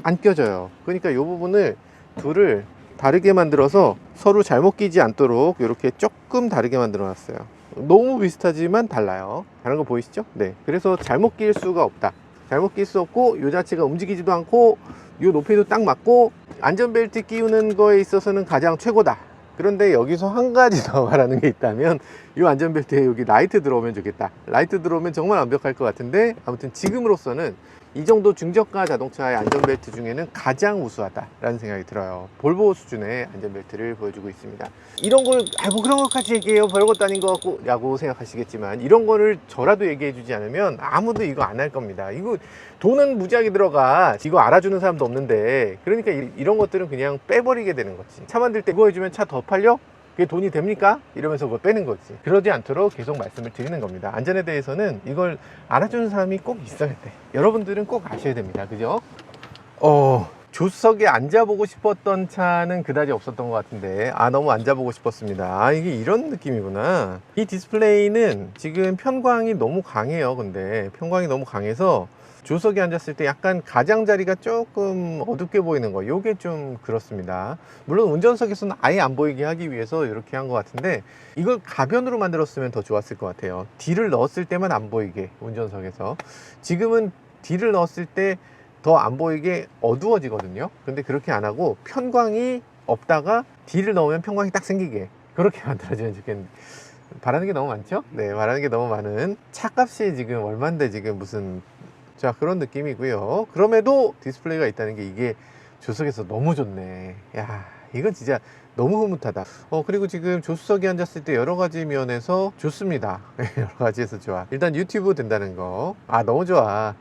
안 껴져요. 그러니까 이 부분을 둘을 다르게 만들어서 서로 잘못 끼지 않도록 이렇게 조금 다르게 만들어 놨어요. 너무 비슷하지만 달라요. 다른 거 보이시죠? 네. 그래서 잘못 낄 수가 없다. 잘못 낄 수 없고, 이 자체가 움직이지도 않고, 이 높이도 딱 맞고, 안전벨트 끼우는 거에 있어서는 가장 최고다. 그런데 여기서 한 가지 더 말하는 게 있다면, 이 안전벨트에 여기 라이트 들어오면 좋겠다. 라이트 들어오면 정말 완벽할 것 같은데, 아무튼 지금으로서는 이 정도 중저가 자동차의 안전벨트 중에는 가장 우수하다라는 생각이 들어요. 볼보 수준의 안전벨트를 보여주고 있습니다. 이런 걸 뭐 그런 것까지 얘기해요, 별것도 아닌 것 같고 라고 생각하시겠지만, 이런 거를 저라도 얘기해 주지 않으면 아무도 이거 안 할 겁니다. 이거 돈은 무지하게 들어가, 이거 알아주는 사람도 없는데, 그러니까 이런 것들은 그냥 빼버리게 되는 거지. 차 만들 때 이거 해주면 차 더 팔려? 그게 돈이 됩니까? 이러면서 그걸 빼는 거지. 그러지 않도록 계속 말씀을 드리는 겁니다. 안전에 대해서는 이걸 알아주는 사람이 꼭 있어야 돼. 여러분들은 꼭 아셔야 됩니다. 그죠? 조수석에 앉아보고 싶었던 차는 그다지 없었던 것 같은데, 너무 앉아보고 싶었습니다. 이게 이런 느낌이구나. 이 디스플레이는 지금 편광이 너무 강해요. 근데 편광이 너무 강해서 조수석에 앉았을 때 약간 가장자리가 조금 어둡게 보이는 거, 요게 좀 그렇습니다. 물론 운전석에서는 아예 안 보이게 하기 위해서 이렇게 한 것 같은데, 이걸 가변으로 만들었으면 더 좋았을 것 같아요. D를 넣었을 때만 안 보이게, 운전석에서. 지금은 D를 넣었을 때 더 안 보이게 어두워지거든요. 근데 그렇게 안 하고 편광이 없다가 D를 넣으면 편광이 딱 생기게, 그렇게 만들어지면 좋겠는데, 바라는 게 너무 많죠? 네, 바라는 게 너무 많은 차값이 지금 얼만데 지금 무슨, 자, 그런 느낌이고요. 그럼에도 디스플레이가 있다는 게 이게 조수석에서 너무 좋네. 야, 이건 진짜 너무 흐뭇하다. 그리고 지금 조수석에 앉았을 때 여러 가지 면에서 좋습니다. 여러 가지에서 좋아. 일단 유튜브 된다는 거, 너무 좋아.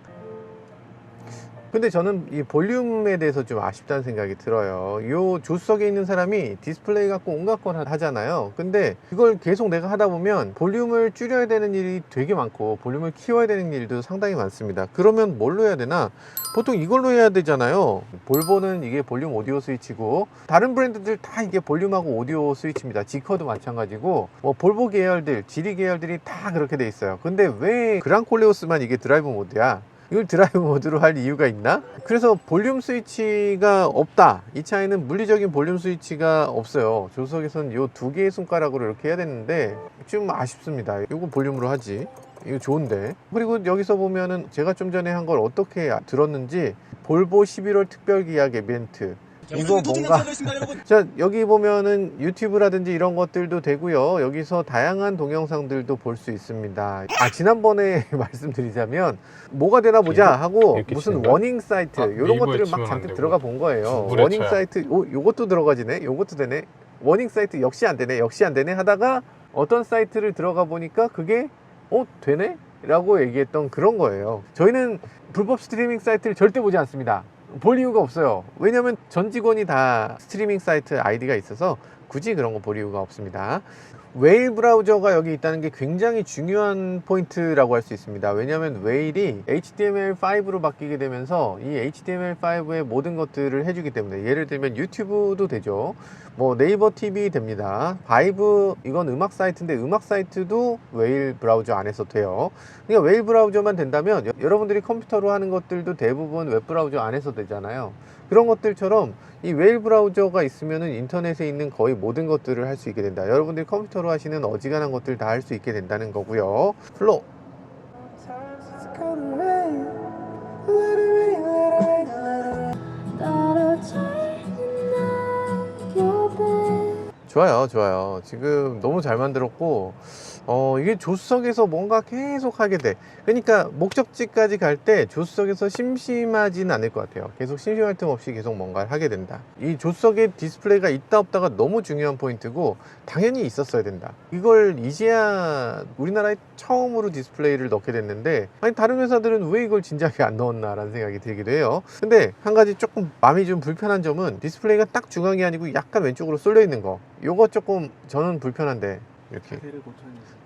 근데 저는 이 볼륨에 대해서 좀 아쉽다는 생각이 들어요. 요 조수석에 있는 사람이 디스플레이 갖고 온갖 걸 하잖아요. 근데 이걸 계속 내가 하다 보면 볼륨을 줄여야 되는 일이 되게 많고, 볼륨을 키워야 되는 일도 상당히 많습니다. 그러면 뭘로 해야 되나? 보통 이걸로 해야 되잖아요. 볼보는 이게 볼륨 오디오 스위치고, 다른 브랜드들 다 이게 볼륨하고 오디오 스위치입니다. 지커도 마찬가지고, 뭐 볼보 계열들, 지리 계열들이 다 그렇게 돼 있어요. 근데 왜 그랑콜레오스만 이게 드라이브 모드야? 이걸 드라이브 모드로 할 이유가 있나? 그래서 볼륨 스위치가 없다. 이 차에는 물리적인 볼륨 스위치가 없어요. 조수석에서는 이 두 개의 손가락으로 이렇게 해야 되는데 좀 아쉽습니다. 이거 볼륨으로 하지. 이거 좋은데. 그리고 여기서 보면은 제가 좀 전에 한 걸 어떻게 들었는지, 볼보 11월 특별 기약 이벤트, 이거 뭔가 자, 여기 보면은 유튜브라든지 이런 것들도 되고요. 여기서 다양한 동영상들도 볼 수 있습니다. 지난번에 말씀드리자면 뭐가 되나 보자 하고 무슨 워닝 사이트 이런 것들을 막 잔뜩 들어가 본 거예요. 워닝 사이트, 요것도 들어가지네, 요것도 되네, 워닝 사이트 역시 안 되네, 역시 안 되네 하다가 어떤 사이트를 들어가 보니까 그게 되네? 라고 얘기했던 그런 거예요. 저희는 불법 스트리밍 사이트를 절대 보지 않습니다. 볼 이유가 없어요. 왜냐면 전 직원이 다 스트리밍 사이트 아이디가 있어서 굳이 그런 거 볼 이유가 없습니다. 웨일 브라우저가 여기 있다는 게 굉장히 중요한 포인트라고 할 수 있습니다. 왜냐하면 웨일이 HTML5로 바뀌게 되면서 이 HTML5의 모든 것들을 해주기 때문에, 예를 들면 유튜브도 되죠. 뭐 네이버 TV 됩니다. 바이브, 이건 음악 사이트인데 음악 사이트도 웨일 브라우저 안에서 돼요. 그러니까 웨일 브라우저만 된다면 여러분들이 컴퓨터로 하는 것들도 대부분 웹 브라우저 안에서 되잖아요. 그런 것들처럼 이 웨일 브라우저가 있으면은 인터넷에 있는 거의 모든 것들을 할 수 있게 된다. 여러분들이 컴퓨터로 하시는 어지간한 것들 다 할 수 있게 된다는 거고요. 플로우. 좋아요, 좋아요. 지금 너무 잘 만들었고, 이게 조수석에서 뭔가 계속 하게 돼. 그러니까 목적지까지 갈 때 조수석에서 심심하지는 않을 것 같아요. 계속 심심할 틈 없이 계속 뭔가를 하게 된다. 이 조수석에 디스플레이가 있다 없다가 너무 중요한 포인트고 당연히 있었어야 된다. 이걸 이제야 우리나라에 처음으로 디스플레이를 넣게 됐는데, 아니 다른 회사들은 왜 이걸 진작에 안 넣었나 라는 생각이 들기도 해요. 근데 한 가지 조금 마음이 좀 불편한 점은 디스플레이가 딱 중앙이 아니고 약간 왼쪽으로 쏠려 있는 거. 요거 조금 저는 불편한데, 이렇게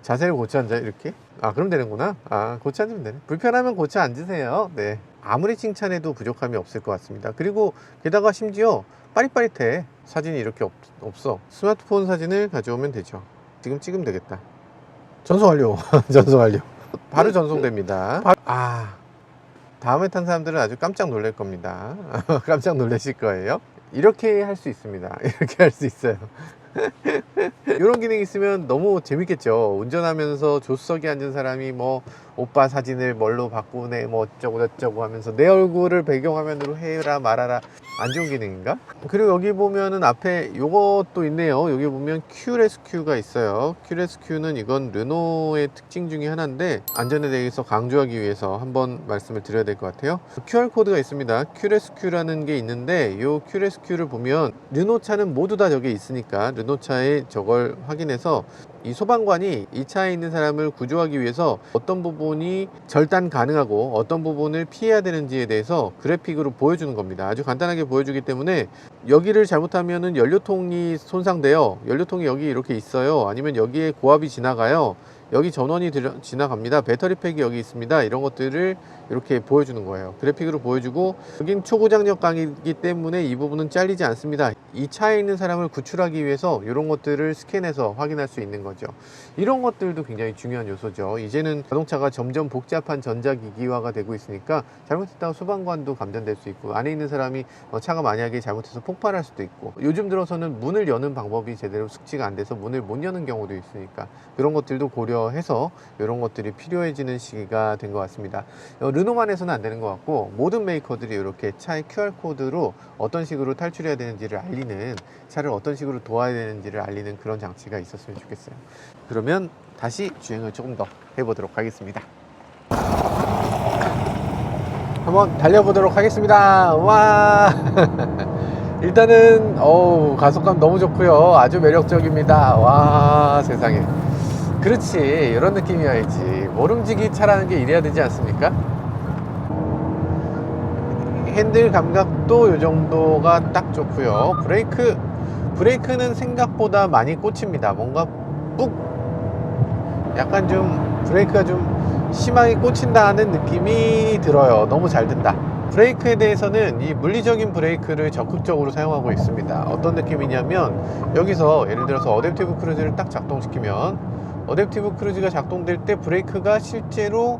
자세를 고쳐 앉아 이렇게. 그럼 되는구나. 고쳐 앉으면 되네. 불편하면 고쳐 앉으세요. 네, 아무리 칭찬해도 부족함이 없을 것 같습니다. 그리고 게다가 심지어 빠릿빠릿해. 사진이 이렇게 없어. 스마트폰 사진을 가져오면 되죠. 지금 찍으면 되겠다. 전송 완료. 전송 완료. 바로 전송됩니다. 다음에 탄 사람들은 아주 깜짝 놀랄 겁니다. 깜짝 놀라실 거예요. 이렇게 할 수 있습니다. 이렇게 할 수 있어요. 이런 기능이 있으면 너무 재밌겠죠. 운전하면서 조수석에 앉은 사람이 뭐 오빠 사진을 뭘로 바꾸네 뭐 어쩌고 저쩌고 하면서 내 얼굴을 배경화면으로 해라 말아라. 안 좋은 기능인가? 그리고 여기 보면은 앞에 요것도 있네요. 여기 보면 Q레스큐가 있어요. Q레스큐는 이건 르노의 특징 중에 하나인데, 안전에 대해서 강조하기 위해서 한번 말씀을 드려야 될 것 같아요. QR코드가 있습니다. Q레스큐라는 게 있는데, 요 Q레스큐를 보면 르노 차는 모두 다 저게 있으니까 르노 차에 저걸 확인해서 이 소방관이 이 차에 있는 사람을 구조하기 위해서 어떤 부분이 절단 가능하고 어떤 부분을 피해야 되는지에 대해서 그래픽으로 보여주는 겁니다. 아주 간단하게 보여주기 때문에, 여기를 잘못하면은 연료통이 손상돼요. 연료통이 여기 이렇게 있어요. 아니면 여기에 고압이 지나가요. 여기 전원이 지나갑니다. 배터리 팩이 여기 있습니다. 이런 것들을 이렇게 보여주는 거예요. 그래픽으로 보여주고, 여긴 초고장력 강이기 때문에 이 부분은 잘리지 않습니다. 이 차에 있는 사람을 구출하기 위해서 이런 것들을 스캔해서 확인할 수 있는 거죠. 이런 것들도 굉장히 중요한 요소죠. 이제는 자동차가 점점 복잡한 전자기기화가 되고 있으니까 잘못했다가 소방관도 감전될 수 있고, 안에 있는 사람이 차가 만약에 잘못해서 폭발할 수도 있고, 요즘 들어서는 문을 여는 방법이 제대로 숙지가 안 돼서 문을 못 여는 경우도 있으니까 그런 것들도 고려해서 이런 것들이 필요해지는 시기가 된 것 같습니다. 르노만 해서는 안 되는 것 같고, 모든 메이커들이 이렇게 차의 QR코드로 어떤 식으로 탈출해야 되는지를 알리는, 차를 어떤 식으로 도와야 되는지를 알리는 그런 장치가 있었으면 좋겠어요. 그러면 다시 주행을 조금 더 해보도록 하겠습니다. 한번 달려보도록 하겠습니다. 와 일단은 가속감 너무 좋고요. 아주 매력적입니다. 와 세상에. 그렇지, 이런 느낌이어야지. 모름지기 차라는 게 이래야 되지 않습니까? 핸들 감각도 이 정도가 딱 좋고요. 브레이크는 생각보다 많이 꽂힙니다. 뭔가 약간 좀 브레이크가 좀 심하게 꽂힌다는 느낌이 들어요. 너무 잘 든다. 브레이크에 대해서는 이 물리적인 브레이크를 적극적으로 사용하고 있습니다. 어떤 느낌이냐면, 여기서 예를 들어서 어댑티브 크루즈를 딱 작동시키면, 어댑티브 크루즈가 작동될 때 브레이크가 실제로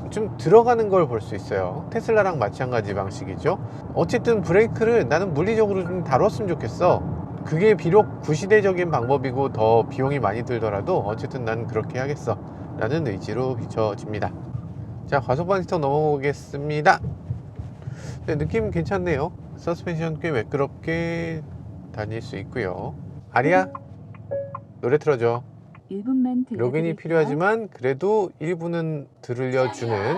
좀 들어가는 걸 볼 수 있어요. 테슬라랑 마찬가지 방식이죠. 어쨌든 브레이크를 나는 물리적으로 좀 다뤘으면 좋겠어. 그게 비록 구시대적인 방법이고 더 비용이 많이 들더라도 어쨌든 난 그렇게 하겠어 라는 의지로 비춰집니다. 자, 과속방 시스템 넘어오겠습니다. 네, 느낌 괜찮네요. 서스펜션 꽤 매끄럽게 다닐 수 있고요. 아리야, 노래 틀어줘. 1분만 로그인이 필요하지만 그래도 1분은 들려주는,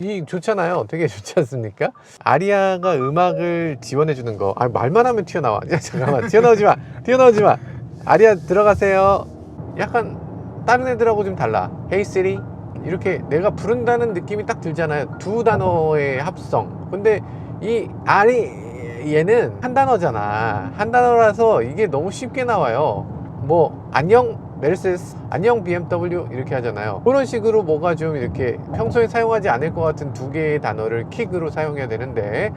이 좋잖아요. 되게 좋지 않습니까? 아리아가 음악을 지원해주는 거. 말만 하면 튀어나와. 야, 잠깐만, 튀어나오지 마. 아리아 들어가세요. 약간 다른 애들하고 좀 달라. Hey Siri, 이렇게 내가 부른다는 느낌이 딱 들잖아요. 두 단어의 합성. 근데 이 얘는 한 단어잖아. 한 단어라서 이게 너무 쉽게 나와요. 뭐 안녕 메르세데스, 안녕 BMW 이렇게 하잖아요. 그런 식으로 뭐가 좀 이렇게 평소에 사용하지 않을 것 같은 두 개의 단어를 킥으로 사용해야 되는데,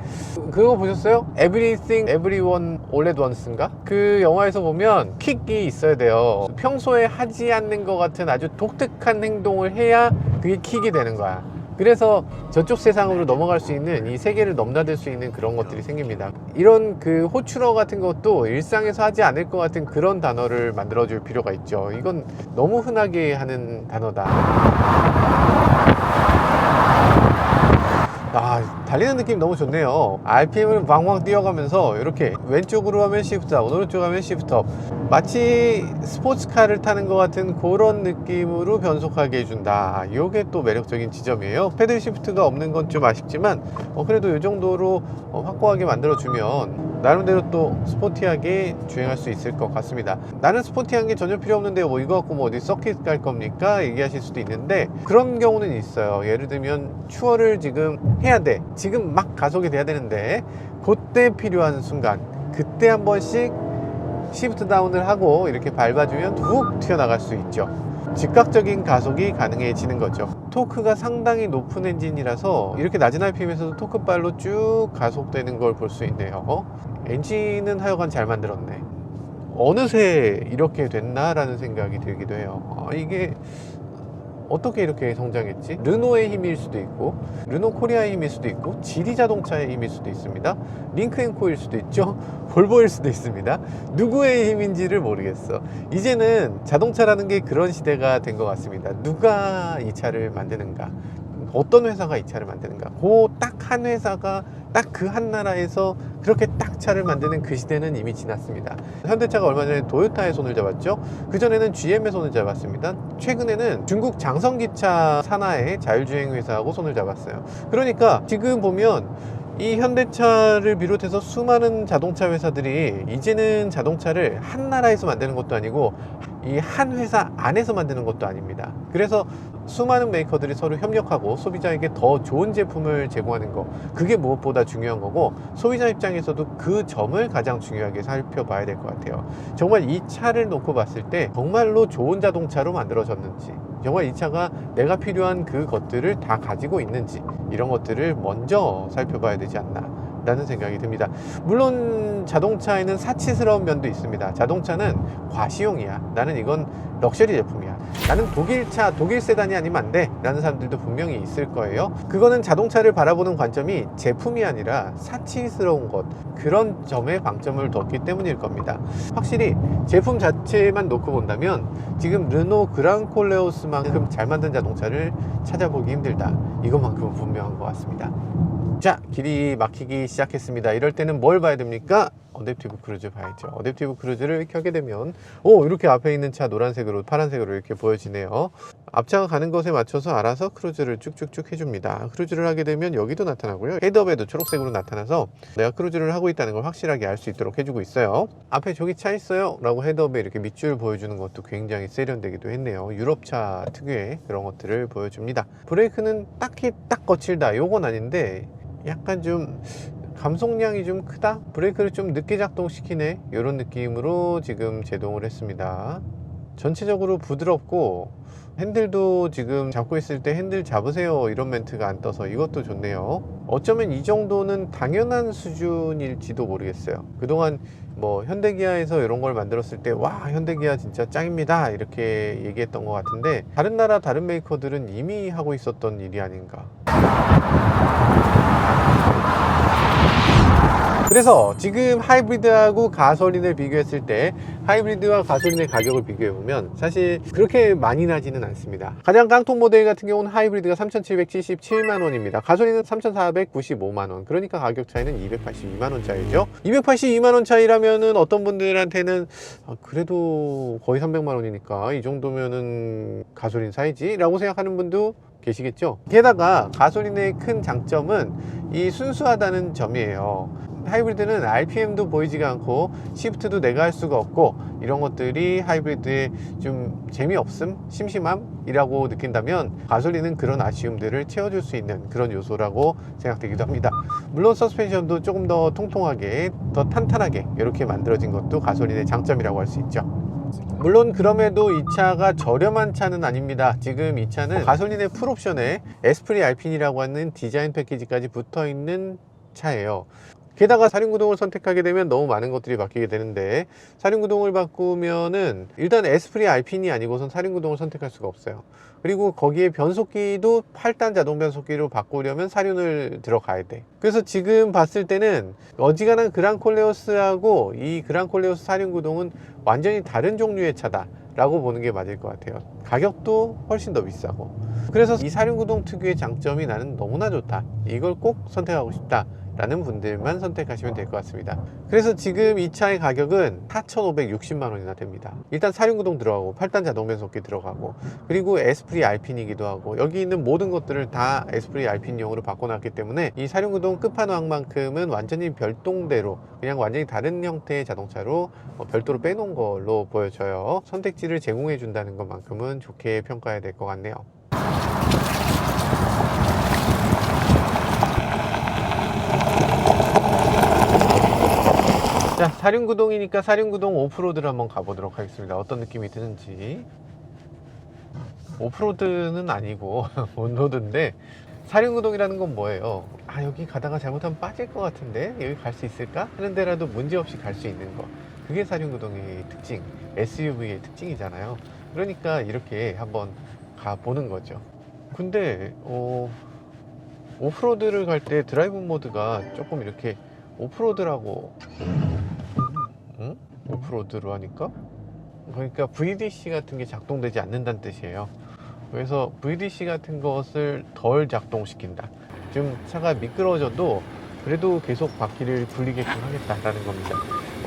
그거 보셨어요? Everything Everyone All at Once인가? 그 영화에서 보면 킥이 있어야 돼요. 평소에 하지 않는 것 같은 아주 독특한 행동을 해야 그게 킥이 되는 거야. 그래서 저쪽 세상으로 넘어갈 수 있는, 이 세계를 넘나들 수 있는 그런 것들이 생깁니다. 이런 그 호출어 같은 것도 일상에서 하지 않을 것 같은 그런 단어를 만들어 줄 필요가 있죠. 이건 너무 흔하게 하는 단어다. 달리는 느낌 너무 좋네요. RPM을 왕왕 뛰어가면서 이렇게 왼쪽으로 하면 시프트업, 오른쪽 하면 시프트업, 마치 스포츠카를 타는 것 같은 그런 느낌으로 변속하게 해준다. 이게 또 매력적인 지점이에요. 패들 시프트가 없는 건 좀 아쉽지만 그래도 이 정도로 확고하게 만들어주면 나름대로 또 스포티하게 주행할 수 있을 것 같습니다. 나는 스포티한 게 전혀 필요 없는데 뭐 이거 갖고 뭐 어디 서킷 갈 겁니까? 얘기하실 수도 있는데 그런 경우는 있어요. 예를 들면 추월을 지금 해야 돼. 지금 막 가속이 돼야 되는데 그때 필요한 순간, 그때 한 번씩 시프트 다운을 하고 이렇게 밟아주면 훅 튀어나갈 수 있죠. 즉각적인 가속이 가능해지는 거죠. 토크가 상당히 높은 엔진이라서 이렇게 낮은 RPM에서도 토크발로 쭉 가속되는 걸 볼 수 있네요. 엔진은 하여간 잘 만들었네. 어느새 이렇게 됐나라는 생각이 들기도 해요. 이게 어떻게 이렇게 성장했지? 르노의 힘일 수도 있고, 르노 코리아의 힘일 수도 있고, 지리 자동차의 힘일 수도 있습니다. 링크앤코일 수도 있죠. 볼보일 수도 있습니다. 누구의 힘인지를 모르겠어. 이제는 자동차라는 게 그런 시대가 된 것 같습니다. 누가 이 차를 만드는가, 어떤 회사가 이 차를 만드는가, 그 딱 한 회사가 딱 그 한 나라에서 그렇게 딱 차를 만드는 그 시대는 이미 지났습니다. 현대차가 얼마 전에 도요타의 손을 잡았죠. 그전에는 GM의 손을 잡았습니다. 최근에는 중국 장성기차 산하의 자율주행 회사하고 손을 잡았어요. 그러니까 지금 보면 이 현대차를 비롯해서 수많은 자동차 회사들이 이제는 자동차를 한 나라에서 만드는 것도 아니고 이 한 회사 안에서 만드는 것도 아닙니다. 그래서 수많은 메이커들이 서로 협력하고 소비자에게 더 좋은 제품을 제공하는 거, 그게 무엇보다 중요한 거고, 소비자 입장에서도 그 점을 가장 중요하게 살펴봐야 될 것 같아요. 정말 이 차를 놓고 봤을 때 정말로 좋은 자동차로 만들어졌는지, 정말 이 차가 내가 필요한 그 것들을 다 가지고 있는지, 이런 것들을 먼저 살펴봐야 되지 않나 라는 생각이 듭니다. 물론 자동차에는 사치스러운 면도 있습니다. 자동차는 과시용이야, 나는 이건 럭셔리 제품이야, 나는 독일차, 독일 세단이 아니면 안 돼 라는 사람들도 분명히 있을 거예요. 그거는 자동차를 바라보는 관점이 제품이 아니라 사치스러운 것, 그런 점에 방점을 뒀기 때문일 겁니다. 확실히 제품 자체만 놓고 본다면 지금 르노 그랑콜레오스만큼 잘 만든 자동차를 찾아보기 힘들다, 이것만큼은 분명한 것 같습니다. 자, 길이 막히기 시작했습니다. 이럴 때는 뭘 봐야 됩니까? 어댑티브 크루즈 봐야죠. 어댑티브 크루즈를 켜게 되면 이렇게 앞에 있는 차 노란색으로 파란색으로 이렇게 보여지네요. 앞차가 가는 것에 맞춰서 알아서 크루즈를 쭉쭉쭉 해줍니다. 크루즈를 하게 되면 여기도 나타나고요. 헤드업에도 초록색으로 나타나서 내가 크루즈를 하고 있다는 걸 확실하게 알 수 있도록 해주고 있어요. 앞에 저기 차 있어요 라고 헤드업에 이렇게 밑줄 보여주는 것도 굉장히 세련되기도 했네요. 유럽차 특유의 그런 것들을 보여줍니다. 브레이크는 딱히 딱 거칠다, 요건 아닌데 약간 좀 감속량이 좀 크다, 브레이크를 좀 늦게 작동시키네, 이런 느낌으로 지금 제동을 했습니다. 전체적으로 부드럽고 핸들도 지금 잡고 있을 때 핸들 잡으세요 이런 멘트가 안 떠서 이것도 좋네요. 어쩌면 이 정도는 당연한 수준일지도 모르겠어요. 그동안 뭐 현대기아에서 이런 걸 만들었을 때 와, 현대기아 진짜 짱입니다 이렇게 얘기했던 것 같은데, 다른 나라 다른 메이커들은 이미 하고 있었던 일이 아닌가. 그래서 지금 하이브리드하고 가솔린을 비교했을 때 하이브리드와 가솔린의 가격을 비교해보면 사실 그렇게 많이 나지는 않습니다. 가장 깡통 모델 같은 경우는 하이브리드가 3,777만원입니다. 가솔린은 3,495만원. 그러니까 가격 차이는 282만원 차이죠. 282만원 차이라면은 어떤 분들한테는 그래도 거의 300만원이니까 이 정도면은 가솔린 사이지 라고 생각하는 분도 계시겠죠. 게다가 가솔린의 큰 장점은 이 순수하다는 점이에요. 하이브리드는 RPM도 보이지가 않고 시프트도 내가 할 수가 없고, 이런 것들이 하이브리드의 좀 재미없음, 심심함이라고 느낀다면 가솔린은 그런 아쉬움들을 채워줄 수 있는 그런 요소라고 생각되기도 합니다. 물론 서스펜션도 조금 더 통통하게, 더 탄탄하게 이렇게 만들어진 것도 가솔린의 장점이라고 할 수 있죠. 물론 그럼에도 이 차가 저렴한 차는 아닙니다. 지금 이 차는 가솔린의 풀옵션에 에스프리 알핀이라고 하는 디자인 패키지까지 붙어있는 차예요. 게다가 사륜구동을 선택하게 되면 너무 많은 것들이 바뀌게 되는데, 사륜구동을 바꾸면은 일단 에스프리 알핀이 아니고선 사륜구동을 선택할 수가 없어요. 그리고 거기에 변속기도 8단 자동 변속기로 바꾸려면 사륜을 들어가야 돼. 그래서 지금 봤을 때는 어지간한 그랑콜레오스하고 이 그랑콜레오스 사륜구동은 완전히 다른 종류의 차다 라고 보는 게 맞을 것 같아요. 가격도 훨씬 더 비싸고. 그래서 이 사륜구동 특유의 장점이 나는 너무나 좋다, 이걸 꼭 선택하고 싶다 라는 분들만 선택하시면 될 것 같습니다. 그래서 지금 이 차의 가격은 4,560만 원이나 됩니다. 일단 사륜구동 들어가고 8단 자동 변속기 들어가고, 그리고 에스프리 알핀이기도 하고, 여기 있는 모든 것들을 다 에스프리 알핀용으로 바꿔놨기 때문에 이 사륜구동 끝판왕만큼은 완전히 별동대로, 그냥 완전히 다른 형태의 자동차로 별도로 빼놓은 걸로 보여져요. 선택지를 제공해 준다는 것만큼은 좋게 평가해야 될 것 같네요. 자, 사륜구동이니까 사륜구동 오프로드를 한번 가보도록 하겠습니다. 어떤 느낌이 드는지. 오프로드는 아니고 온로드인데, 사륜구동이라는 건 뭐예요? 아, 여기 가다가 잘못하면 빠질 것 같은데 여기 갈 수 있을까? 하는 데라도 문제없이 갈 수 있는 거, 그게 사륜구동의 특징, SUV의 특징이잖아요. 그러니까 이렇게 한번 가보는 거죠. 근데 오프로드를 갈 때 드라이브 모드가 조금 이렇게 오프로드라고, 응? 오프로드로 하니까, 그러니까 VDC 같은 게 작동되지 않는다는 뜻이에요. 그래서 VDC 같은 것을 덜 작동시킨다, 좀 차가 미끄러져도 그래도 계속 바퀴를 굴리게끔 하겠다라는 겁니다.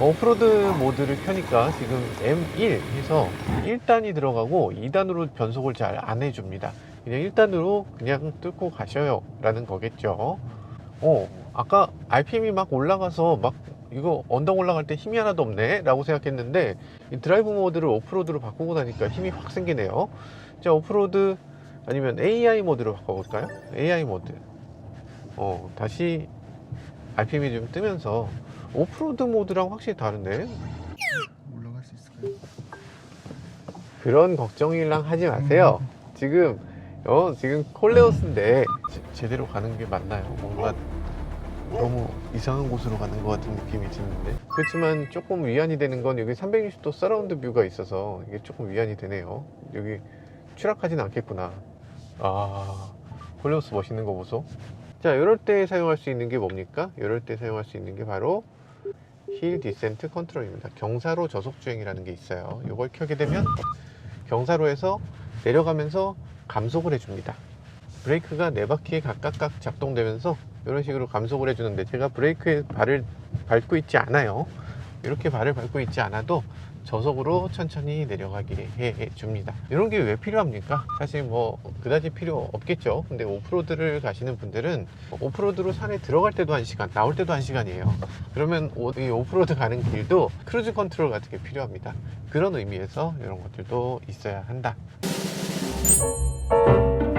오프로드 모드를 켜니까 지금 M1 해서 1단이 들어가고 2단으로 변속을 잘 안 해줍니다. 그냥 1단으로 그냥 뚫고 가셔요 라는 거겠죠. 아까 RPM이 막 올라가서 막 이거 언덕 올라갈 때 힘이 하나도 없네 라고 생각했는데, 이 드라이브 모드를 오프로드로 바꾸고 나니까 힘이 확 생기네요. 자, 오프로드 아니면 AI 모드로 바꿔볼까요? AI 모드. 다시 RPM이 좀 뜨면서 오프로드 모드랑 확실히 다른데? 올라갈 수 있을까요? 그런 걱정이랑 하지 마세요. 지금 콜레오스인데 제대로 가는 게 맞나요? 뭔가 너무 이상한 곳으로 가는 것 같은 느낌이 드는데. 그렇지만 조금 위안이 되는 건 여기 360도 서라운드 뷰가 있어서 이게 조금 위안이 되네요. 여기 추락하진 않겠구나. 아, 콜레오스 멋있는 거 보소. 자, 이럴 때 사용할 수 있는 게 뭡니까? 이럴 때 사용할 수 있는 게 바로 힐 디센트 컨트롤입니다. 경사로 저속 주행이라는 게 있어요. 이걸 켜게 되면 경사로에서 내려가면서 감속을 해줍니다. 브레이크가 4바퀴에 각각 작동되면서 이런 식으로 감속을 해주는데, 제가 브레이크에 발을 밟고 있지 않아요. 이렇게 발을 밟고 있지 않아도 저속으로 천천히 내려가게 해줍니다. 이런 게 왜 필요합니까? 사실 뭐 그다지 필요 없겠죠. 근데 오프로드를 가시는 분들은 오프로드로 산에 들어갈 때도 1시간, 나올 때도 1시간이에요. 그러면 이 오프로드 가는 길도 크루즈 컨트롤 같은 게 필요합니다. 그런 의미에서 이런 것들도 있어야 한다.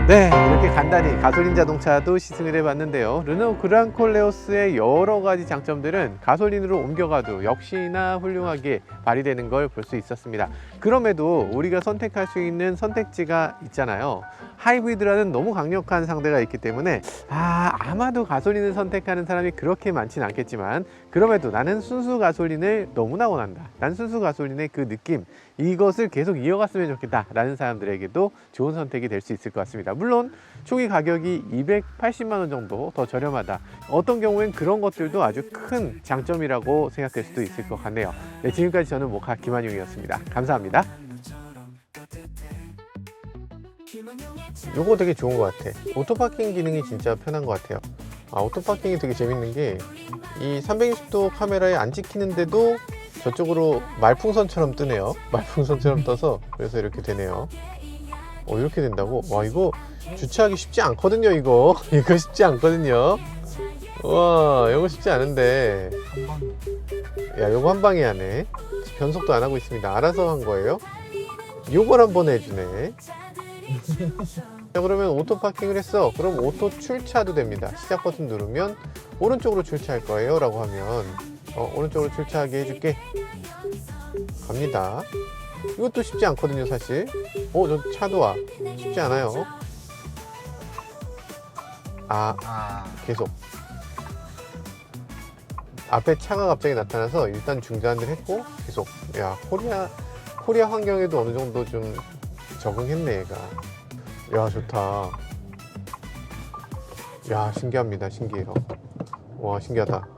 네, 이렇게 간단히 가솔린 자동차도 시승을 해봤는데요. 르노 그랑 콜레오스의 여러 가지 장점들은 가솔린으로 옮겨가도 역시나 훌륭하게 발휘되는 걸 볼 수 있었습니다. 그럼에도 우리가 선택할 수 있는 선택지가 있잖아요. 하이브리드라는 너무 강력한 상대가 있기 때문에 아마도 가솔린을 선택하는 사람이 그렇게 많지는 않겠지만, 그럼에도 나는 순수 가솔린을 너무나 원한다, 난 순수 가솔린의 그 느낌, 이것을 계속 이어갔으면 좋겠다 라는 사람들에게도 좋은 선택이 될 수 있을 것 같습니다. 물론 초기 가격이 280만 원 정도 더 저렴하다, 어떤 경우엔 그런 것들도 아주 큰 장점이라고 생각될 수도 있을 것 같네요. 네, 지금까지 저는 모카 김한용이었습니다. 감사합니다. 요거 되게 좋은 것 같아. 오토파킹 기능이 진짜 편한 것 같아요. 오토파킹이 되게 재밌는 게, 이 360도 카메라에 안 찍히는데도 저쪽으로 말풍선처럼 뜨네요. 말풍선처럼 떠서, 그래서 이렇게 되네요. 이렇게 된다고? 와, 이거 주차하기 쉽지 않거든요. 이거 쉽지 않거든요. 와, 이거 쉽지 않은데. 야, 요거 한 방에 하네. 변속도 안 하고 있습니다. 알아서 한 거예요. 요걸 한번 해주네. 자, 그러면 오토 파킹을 했어. 그럼 오토 출차도 됩니다. 시작 버튼 누르면 오른쪽으로 출차할 거예요 라고 하면 오른쪽으로 출차하게 해줄게. 갑니다. 이것도 쉽지 않거든요 사실. 저 차도 와. 쉽지 않아요. 계속 앞에 차가 갑자기 나타나서 일단 중단을 했고 계속. 야, 코리아 환경에도 어느 정도 좀 적응했네 얘가. 야, 좋다. 야, 신기합니다. 신기해요. 와, 신기하다.